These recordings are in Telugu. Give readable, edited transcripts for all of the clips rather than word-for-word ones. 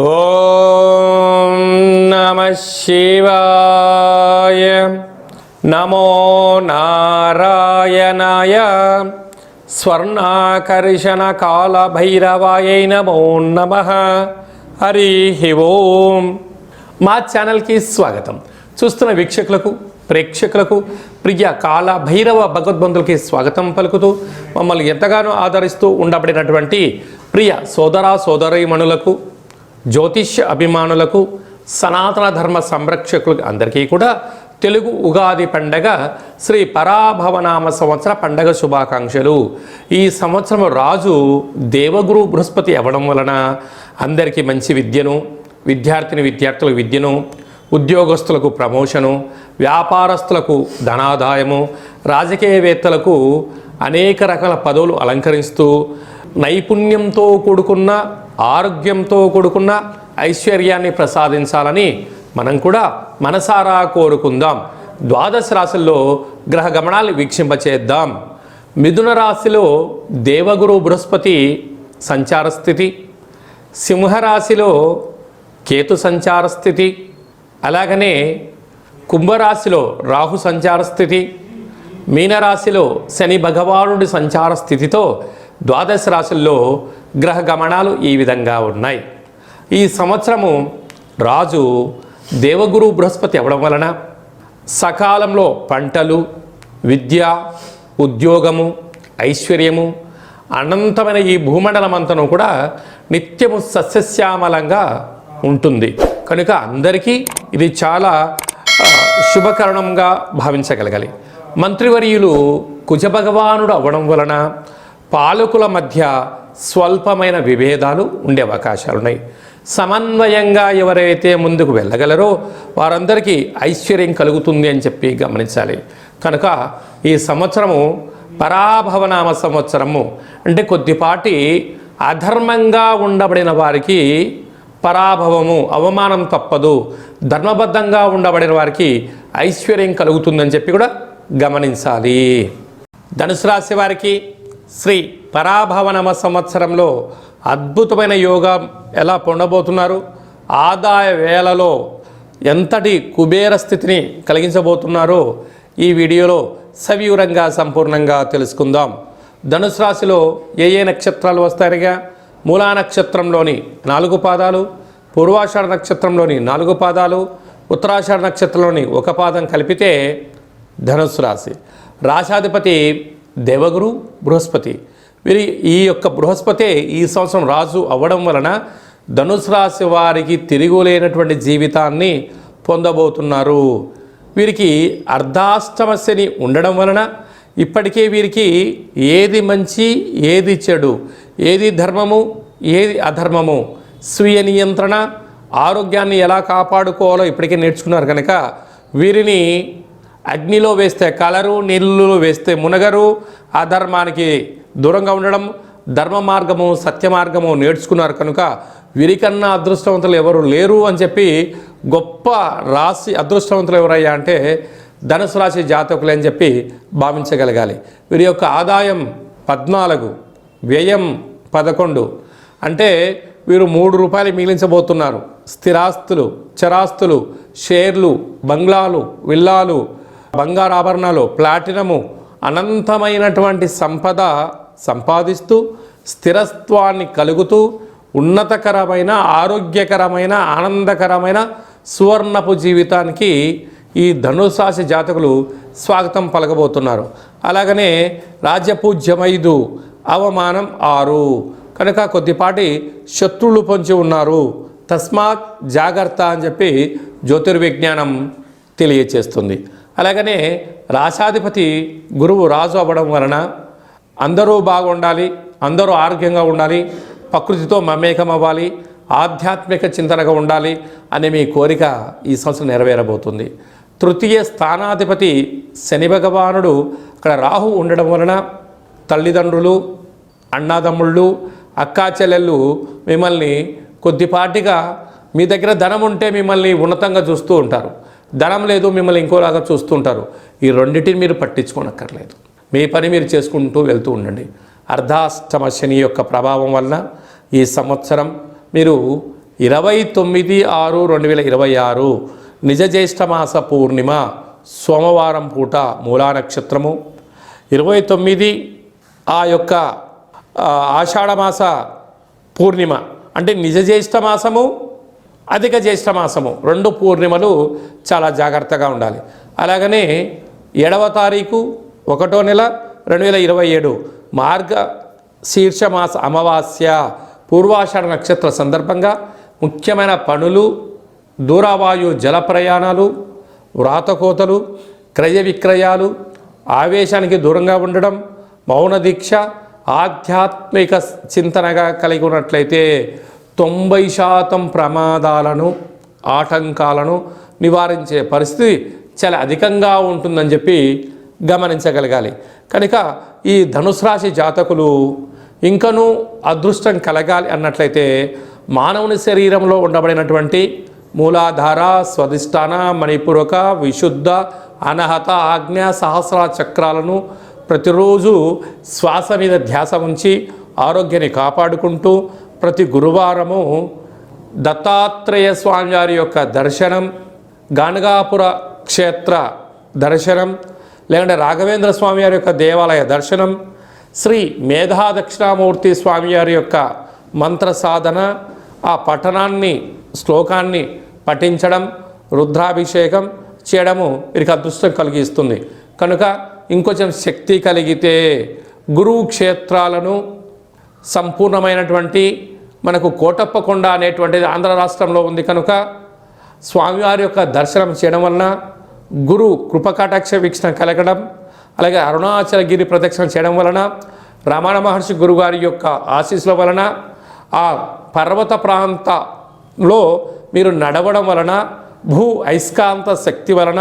ఓం నమః శివాయ. నమో నారాయణాయ. స్వర్ణాకర్షణ కాల భైరవాయ నమో నమః. హరి ఓం. మా ఛానల్కి స్వాగతం. చూస్తున్న వీక్షకులకు, ప్రేక్షకులకు, ప్రియ కాల భైరవ భగవద్బంధులకి స్వాగతం పలుకుతూ మమ్మల్ని ఎంతగానో ఆదరిస్తూ ఉండబడినటువంటి ప్రియ సోదర సోదరీమణులకు, జ్యోతిష్య అభిమానులకు, సనాతన ధర్మ సంరక్షకులకు అందరికీ కూడా తెలుగు ఉగాది పండగ శ్రీ పరాభవనామ సంవత్సర పండగ శుభాకాంక్షలు. ఈ సంవత్సరం రాజు దేవగురు బృహస్పతి అవ్వడం వలన అందరికీ మంచి విద్యను, విద్యార్థులకు విద్యను, ఉద్యోగస్తులకు ప్రమోషను, వ్యాపారస్తులకు ధనాదాయము, రాజకీయవేత్తలకు అనేక రకాల పదవులు అలంకరిస్తూ నైపుణ్యంతో కూడుకున్న, ఆరోగ్యంతో కూడుకున్న ఐశ్వర్యాన్ని ప్రసాదించాలని మనం కూడా మనసారా కోరుకుందాం. ద్వాదశ రాశుల్లో గ్రహ గమనాలు వీక్షింపచేద్దాం. మిథున రాశిలో దేవగురు బృహస్పతి సంచార స్థితి, సింహరాశిలో కేతు సంచార స్థితి, అలాగనే కుంభరాశిలో రాహు సంచార స్థితి, మీనరాశిలో శని భగవానుడి సంచార స్థితితో ద్వాదశ రాశుల్లో గ్రహ గమనాలు ఈ విధంగా ఉన్నాయి. ఈ సంవత్సరము రాజు దేవగురు బృహస్పతి అవ్వడం వలన సకాలంలో పంటలు, విద్య, ఉద్యోగము, ఐశ్వర్యము, అనంతమైన ఈ భూమండలం అంతను కూడా నిత్యము సస్యశ్యామలంగా ఉంటుంది. కనుక అందరికీ ఇది చాలా శుభకరణంగా భావించగలగాలి. మంత్రివర్యులు కుజభగవానుడు అవ్వడం వలన పాలకుల మధ్య స్వల్పమైన విభేదాలు ఉండే అవకాశాలున్నాయి. సమన్వయంగా ఎవరైతే ముందుకు వెళ్ళగలరో వారందరికీ ఐశ్వర్యం కలుగుతుంది అని చెప్పి గమనించాలి. కనుక ఈ సంవత్సరము పరాభవనామ సంవత్సరము అంటే కొద్దిపాటి అధర్మంగా ఉండబడిన వారికి పరాభవము, అవమానం తప్పదు. ధర్మబద్ధంగా ఉండబడిన వారికి ఐశ్వర్యం కలుగుతుందని చెప్పి కూడా గమనించాలి. ధనుసు రాశి వారికి శ్రీ పరాభవనామ సంవత్సరంలో అద్భుతమైన యోగం ఎలా పొందబోతున్నారు, ఆదాయ వేళలో ఎంతటి కుబేర స్థితిని కలిగించబోతున్నారో ఈ వీడియోలో సవివరంగా సంపూర్ణంగా తెలుసుకుందాం. ధనుసు రాశిలో ఏ నక్షత్రాలు వస్తాయిగా, మూలా నక్షత్రంలోని 4 పాదాలు, పూర్వాషాఢ నక్షత్రంలోని 4 పాదాలు, ఉత్తరాషాఢ నక్షత్రంలోని 1 పాదం కలిపితే ధనుసు రాశి. రాశాధిపతి దేవగురు బృహస్పతి. వీరి ఈ యొక్క బృహస్పతి ఈ సంవత్సరం రాజు అవ్వడం వలన ధనుసు రాశి వారికి తిరుగులేనటువంటి జీవితాన్ని పొందబోతున్నారు. వీరికి అర్ధాష్టమ శని ఉండడం వలన ఇప్పటికే వీరికి ఏది మంచి, ఏది చెడు, ఏది ధర్మము, ఏది అధర్మము, స్వీయ నియంత్రణ, ఆరోగ్యాన్ని ఎలా కాపాడుకోవాలో ఇప్పటికే నేర్చుకున్నారు. కనుక వీరిని అగ్నిలో వేస్తే కలరు, నీళ్ళలో వేస్తే మునగరు, అధర్మానికి దూరంగా ఉండడం, ధర్మ మార్గము, సత్య మార్గము నేర్చుకున్నారు. కనుక వీరికన్నా అదృష్టవంతులు ఎవరు లేరు అని చెప్పి గొప్ప రాశి అదృష్టవంతులు ఎవరయ్యా అంటే ధనుసు రాశి జాతకులు అని చెప్పి భావించగలగాలి. వీరి యొక్క ఆదాయం 14, వ్యయం 11. అంటే వీరు 3 రూపాయలు మిగిలించబోతున్నారు. స్థిరాస్తులు, చరాస్తులు, షేర్లు, బంగ్లాలు, విల్లాలు, బంగారు ఆభరణాలు, ప్లాటినము, అనంతమైనటువంటి సంపద సంపాదిస్తూ స్థిరత్వాన్ని కలుగుతూ ఉన్నతకరమైన, ఆరోగ్యకరమైన, ఆనందకరమైన సువర్ణపు జీవితానికి ఈ ధనుసు రాశి జాతకులు స్వాగతం పలకబోతున్నారు. అలాగనే రాజ్యపూజ్యం 5, అవమానం 6. కనుక కొద్దిపాటి శత్రువులు పొంచి ఉన్నారు. తస్మాత్ జాగ్రత్త అని చెప్పి జ్యోతిర్విజ్ఞానం తెలియచేస్తుంది. అలాగనే రాశాధిపతి గురువు రాజు అవ్వడం వలన అందరూ బాగుండాలి, అందరూ ఆరోగ్యంగా ఉండాలి, ప్రకృతితో మమేకం అవ్వాలి, ఆధ్యాత్మిక చింతనగా ఉండాలి అనే మీ కోరిక ఈ సంవత్సరం నెరవేరబోతుంది. తృతీయ స్థానాధిపతి శని భగవానుడు అక్కడ రాహు ఉండడం వలన తల్లిదండ్రులు, అన్నాదమ్ముళ్ళు, అక్కా చెల్లెళ్ళు మిమ్మల్ని కొద్దిపాటిగా మీ దగ్గర ధనం ఉంటే మిమ్మల్ని ఉన్నతంగా చూస్తూ ఉంటారు, ధనం లేదు మిమ్మల్ని ఇంకోలాగా చూస్తుంటారు. ఈ రెండింటిని మీరు పట్టించుకోనక్కర్లేదు. మీ పని మీరు చేసుకుంటూ వెళ్తూ ఉండండి. అర్ధాష్టమ శని యొక్క ప్రభావం వలన ఈ సంవత్సరం మీరు 29/6/2026 నిజ జ్యేష్ఠమాస పూర్ణిమ సోమవారం పూట మూలా నక్షత్రము. 29 ఆ యొక్క ఆషాఢమాస పూర్ణిమ అంటే నిజ జ్యేష్ఠమాసము అధిక జ్యేష్ఠమాసము 2 పూర్ణిమలు చాలా జాగ్రత్తగా ఉండాలి. అలాగనే 7వ తారీఖు 1వ నెల 2027 మార్గ శీర్షమాస అమావాస్య పూర్వాషాఢ నక్షత్ర సందర్భంగా ముఖ్యమైన పనులు, దూరవాయు జల ప్రయాణాలు, వ్రాతకోతలు, క్రయ విక్రయాలు, ఆవేశానికి దూరంగా ఉండడం, మౌన దీక్ష, ఆధ్యాత్మిక చింతనగా కలిగి ఉన్నట్లయితే 90% ప్రమాదాలను, ఆటంకాలను నివారించే పరిస్థితి చాలా అధికంగా ఉంటుందని చెప్పి గమనించగలగాలి. కనుక ఈ ధనుసు రాశి జాతకులు ఇంకనూ అదృష్టం కలగాలి అన్నట్లయితే మానవుని శరీరంలో ఉండబడినటువంటి మూలాధార, స్వధిష్టాన, మణిపూరక, విశుద్ధ, అనహత, ఆజ్ఞ, సహస్ర చక్రాలను ప్రతిరోజు శ్వాస మీద ధ్యాస ఉంచి ఆరోగ్యాన్ని కాపాడుకుంటూ ప్రతి గురువారము దత్తాత్రేయ స్వామి వారి యొక్క దర్శనం, గాణగాపుర క్షేత్ర దర్శనం, లేకుంటే రాఘవేంద్ర స్వామి వారి యొక్క దేవాలయ దర్శనం, శ్రీ మేధా దక్షిణామూర్తి స్వామి వారి యొక్క మంత్ర సాధన, ఆ పఠనాన్ని శ్లోకాన్ని పఠించడం, రుద్రాభిషేకం చేయడము వీరికి అదృష్టం కలిగిస్తుంది. కనుక ఇంకొంచెం శక్తి కలిగితే గురువు క్షేత్రాలను సంపూర్ణమైనటువంటి మనకు కోటప్పకొండ అనేటువంటిది ఆంధ్ర రాష్ట్రంలో ఉంది. కనుక స్వామివారి యొక్క దర్శనం చేయడం వలన గురు కృపకటాక్ష వీక్షణ కలగడం, అలాగే అరుణాచలగిరి ప్రదక్షిణ చేయడం వలన రమణ మహర్షి గురుగారి యొక్క ఆశీస్సుల వలన ఆ పర్వత ప్రాంతంలో మీరు నడవడం వలన భూ అయస్కాంత శక్తి వలన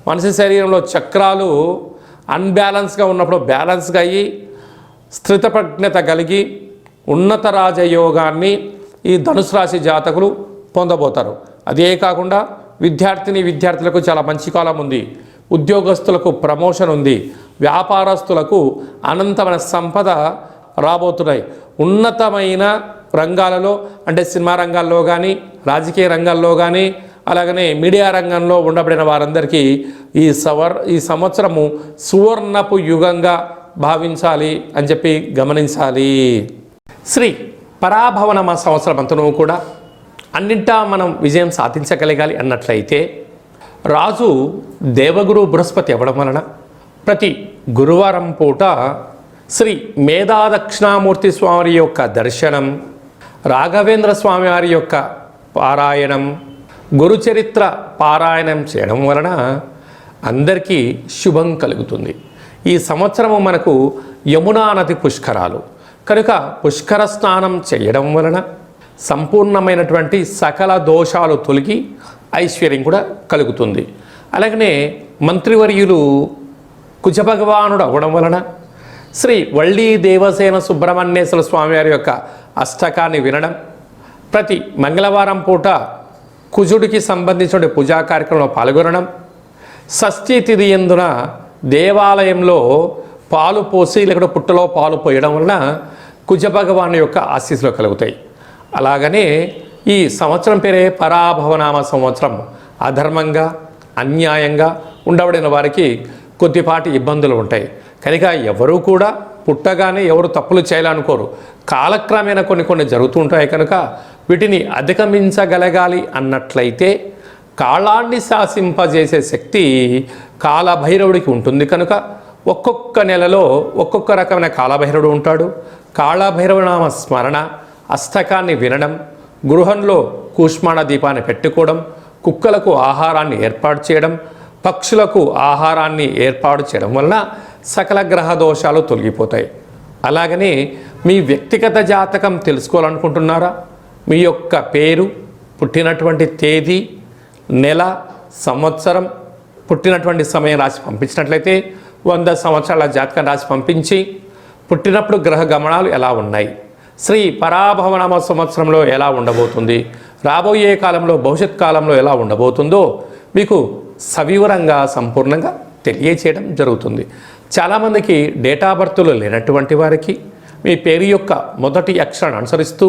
మనిషి శరీరంలో చక్రాలు అన్బ్యాలెన్స్గా ఉన్నప్పుడు బ్యాలెన్స్గా అయ్యి స్థితప్రజ్ఞత కలిగి ఉన్నత రాజయోగాన్ని ఈ ధనుసు రాశి జాతకులు పొందబోతారు. అదే కాకుండా విద్యార్థులకు చాలా మంచి కాలం ఉంది. ఉద్యోగస్తులకు ప్రమోషన్ ఉంది. వ్యాపారస్తులకు అనంతమైన సంపద రాబోతున్నాయి. ఉన్నతమైన రంగాలలో అంటే సినిమా రంగాల్లో కానీ, రాజకీయ రంగాల్లో కానీ, అలాగనే మీడియా రంగంలో ఉండబడిన వారందరికీ ఈ సంవత్సరము సువర్ణపు యుగంగా భావించాలి అని చెప్పి గమనించాలి. శ్రీ పరాభవనామ సంవత్సరం అంతనూ కూడా అన్నింటా మనం విజయం సాధించగలగాలి అన్నట్లయితే రాజు దేవగురు బృహస్పతి అవ్వడం వలన ప్రతి గురువారం పూట శ్రీ మేధా దక్షిణామూర్తి స్వామి యొక్క దర్శనం, రాఘవేంద్ర స్వామి వారి యొక్క పారాయణం, గురుచరిత్ర పారాయణం చేయడం వలన అందరికీ శుభం కలుగుతుంది. ఈ సంవత్సరము మనకు యమునా నది పుష్కరాలు కనుక పుష్కర స్నానం చేయడం వలన సంపూర్ణమైనటువంటి సకల దోషాలు తొలగి ఐశ్వర్యం కూడా కలుగుతుంది. అలాగనే మంత్రివర్యులు కుజభగవానుడు అవ్వడం వలన శ్రీ వళ్ళీ దేవసేన సుబ్రహ్మణ్యేశ్వర స్వామివారి యొక్క అష్టకాన్ని వినడం, ప్రతి మంగళవారం పూట కుజుడికి సంబంధించిన పూజా కార్యక్రమంలో పాల్గొనడం, షష్ఠీ తిథి యందున దేవాలయంలో పాలు పోసి లేకపోతే పుట్టలో పాలు పోయడం వలన కుజభగవాను యొక్క ఆశీస్సులు కలుగుతాయి. అలాగనే ఈ సంవత్సరం పేరే పరాభవనామ సంవత్సరం. అధర్మంగా అన్యాయంగా ఉండబడిన వారికి కొద్దిపాటి ఇబ్బందులు ఉంటాయి. కనుక ఎవరూ కూడా పుట్టగానే ఎవరు తప్పులు చేయాలనుకోరు. కాలక్రమేణా కొన్ని జరుగుతూ ఉంటాయి. కనుక వీటిని అధిగమించగలగాలి అన్నట్లయితే కాలాన్ని శాసింపజేసే శక్తి కాలభైరవుడికి ఉంటుంది. కనుక ఒక్కొక్క నెలలో ఒక్కొక్క రకమైన కాలభైరవుడు ఉంటాడు. కాళభైరవనామ స్మరణ, అష్టకాన్ని వినడం, గృహంలో కూష్మాణ దీపాన్ని పెట్టుకోవడం, కుక్కలకు ఆహారాన్ని ఏర్పాటు చేయడం, పక్షులకు ఆహారాన్ని ఏర్పాటు చేయడం వలన సకల గ్రహ దోషాలు తొలగిపోతాయి. అలాగనే మీ వ్యక్తిగత జాతకం తెలుసుకోవాలనుకుంటున్నారా? మీ యొక్క పేరు, పుట్టినటువంటి తేదీ, నెల, సంవత్సరం, పుట్టినటువంటి సమయం రాసి పంపించినట్లయితే 100 సంవత్సరాల జాతకం రాసి పంపించి పుట్టినప్పుడు గ్రహ గమనాలు ఎలా ఉన్నాయి, శ్రీ పరాభవనామ సంవత్సరంలో ఎలా ఉండబోతుంది, రాబోయే కాలంలో భవిష్యత్ కాలంలో ఎలా ఉండబోతుందో మీకు సవివరంగా సంపూర్ణంగా తెలియచేయడం జరుగుతుంది. చాలామందికి డేటా బర్త్లు లేనటువంటి వారికి మీ పేరు యొక్క మొదటి అక్షరాన్ని అనుసరిస్తూ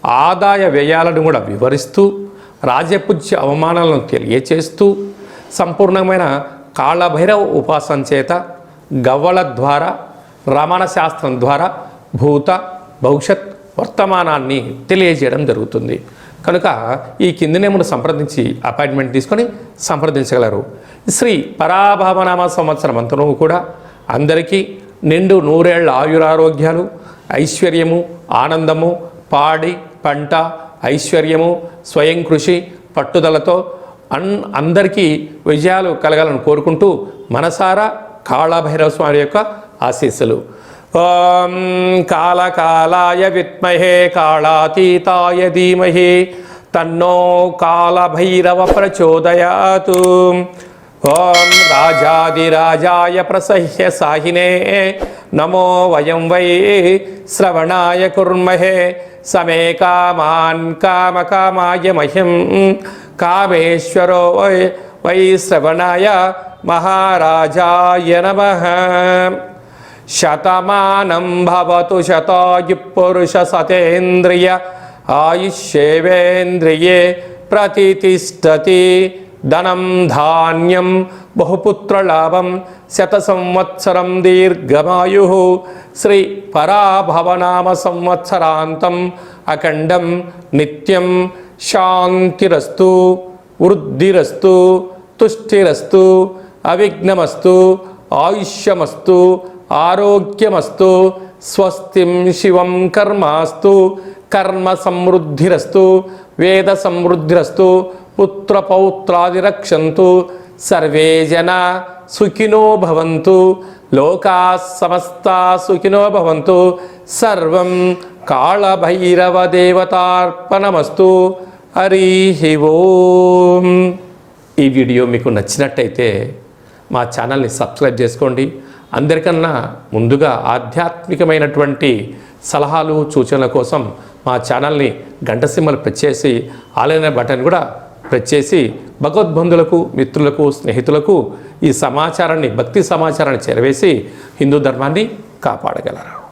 ఆదాయ వ్యయాలను కూడా వివరిస్తూ రాజపూజ్య అవమానాలను తెలియచేస్తూ సంపూర్ణమైన కాళభైరవ ఉపాసన చేత గవ్వల ద్వారా రమణ శాస్త్రం ద్వారా భూత భవిష్యత్ వర్తమానాన్ని తెలియజేయడం జరుగుతుంది. కనుక ఈ కింది నేమును సంప్రదించి అపాయింట్మెంట్ తీసుకొని సంప్రదించగలరు. శ్రీ పరాభవనామ సంవత్సరం అంతను కూడా అందరికీ నిండు నూరేళ్ల ఆయురారోగ్యాలు, ఐశ్వర్యము, ఆనందము, పాడి పంట, ఐశ్వర్యము, స్వయం కృషి, పట్టుదలతో అందరికీ విజయాలు కలగాలని కోరుకుంటూ మనసారా కాళభైరవ స్వామి యొక్క ఆశీస్సులు. ఓం కాళకాలాయ విద్మహే కాళాతీతాయ ధీమహి తన్నో కాళభైరవ ప్రచోదయాతు. ఓం రాజాదిరాజాయ ప్రసహ్య సాహినే నమో వయం వై శ్రవణాయ కుర్మహే సమే కామాన్ కామకామాయ మహ్యం కామేశ్వరో వై శ్రవణాయ మహారాజాయ నమః. శతమానం భవతు శతాయు పురుష సతేంద్రియ ఆయుష్యేవేంద్రియే ప్రతితిష్టతి. ధనం ధాన్యం బహుపుత్రలాభం శత సంవత్సరం దీర్ఘమాయు. శ్రీ పరాభవనామ సంవత్సరాంతం అఖండం నిత్యం శాంతిరస్తు, వృద్ధిరస్తు, తుష్టిరస్తు, అవిఘ్నమస్తు, ఆయుష్యమస్తు, ఆరోగ్యమస్తు, స్వస్తిం శివం కర్మాస్తు, కర్మ సమృద్ధిరస్తు, వేద సమృద్ధిరస్తు, పుత్రపౌత్రాది రక్షంతు. సర్వే జనా సుఖినో భవంతు, లోకా సమస్తా సుఖినో భవంతు. సర్వం కాళభైరవ దేవతార్పణమస్తు. హరి ఓం. ఈ వీడియో మీకు నచ్చినట్టయితే మా ఛానల్ని సబ్స్క్రైబ్ చేసుకోండి. అందరికన్నా ముందుగా ఆధ్యాత్మికమైనటువంటి సలహాలు సూచనల కోసం మా ఛానల్ని గంట సింబల్ ప్రెస్ చేసి ఆలైన బటన్ కూడా ప్రెస్ చేసి భగవద్బంధులకు, మిత్రులకు, స్నేహితులకు ఈ సమాచారాన్ని, భక్తి సమాచారాన్ని చేరవేసి హిందూ ధర్మాన్ని కాపాడగలరు.